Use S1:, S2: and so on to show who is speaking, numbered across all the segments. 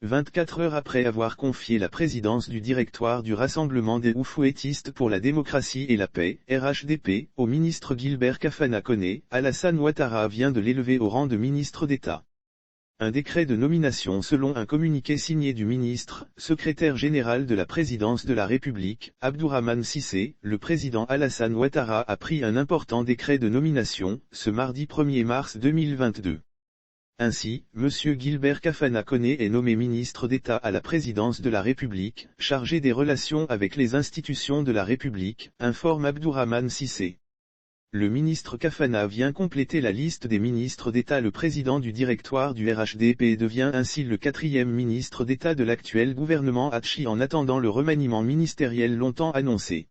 S1: 24 heures après avoir confié la présidence du directoire du Rassemblement des Oufouettistes pour la démocratie et la paix, RHDP, au ministre Guilbert Kafana Koné, Alassane Ouattara vient de l'élever au rang de ministre d'État. Un décret de nomination selon un communiqué signé du ministre, secrétaire général de la présidence de la République, Abdourahmane Cissé, le président Alassane Ouattara a pris un important décret de nomination, ce mardi 1er mars 2022. Ainsi, M. Guilbert Kafana Koné est nommé ministre d'État à la présidence de la République, chargé des relations avec les institutions de la République, informe Abdourahmane Cissé. Le ministre Kafana vient compléter la liste des ministres d'État. Le président du directoire du RHDP devient ainsi le 4e ministre d'État de l'actuel gouvernement Hachi en attendant le remaniement ministériel longtemps annoncé.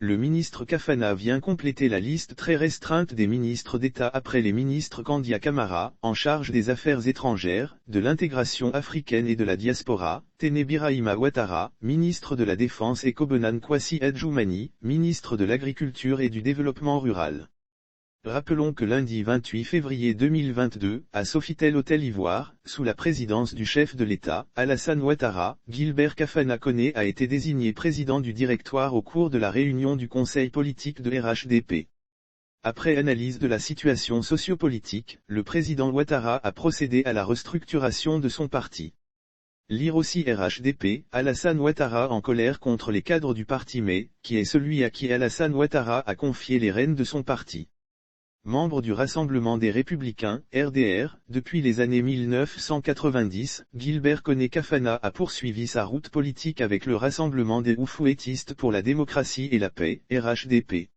S1: Le ministre Kafana vient compléter la liste très restreinte des ministres d'État après les ministres Kandia Camara, en charge des affaires étrangères, de l'intégration africaine et de la diaspora, Téné Birahima Ouattara, ministre de la Défense et Kobenan Kwasi Adjoumani, ministre de l'Agriculture et du Développement rural. Rappelons que lundi 28 février 2022, à Sofitel Hôtel Ivoire, sous la présidence du chef de l'État, Alassane Ouattara, Guilbert Kafana Koné a été désigné président du directoire au cours de la réunion du conseil politique de RHDP. Après analyse de la situation sociopolitique, le président Ouattara a procédé à la restructuration de son parti. Lire aussi RHDP, Alassane Ouattara en colère contre les cadres du parti mais, qui est celui à qui Alassane Ouattara a confié les rênes de son parti. Membre du Rassemblement des Républicains, RDR, depuis les années 1990, Guilbert Koné Kafana a poursuivi sa route politique avec le Rassemblement des Oufouettistes pour la démocratie et la paix, RHDP.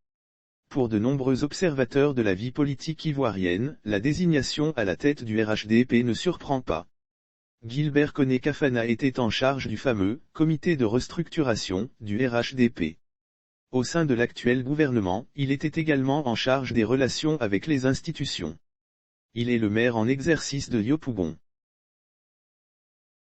S1: Pour de nombreux observateurs de la vie politique ivoirienne, la désignation à la tête du RHDP ne surprend pas. Guilbert Koné Kafana était en charge du fameux « comité de restructuration » du RHDP. Au sein de l'actuel gouvernement, il était également en charge des relations avec les institutions. Il est le maire en exercice de Yopougon.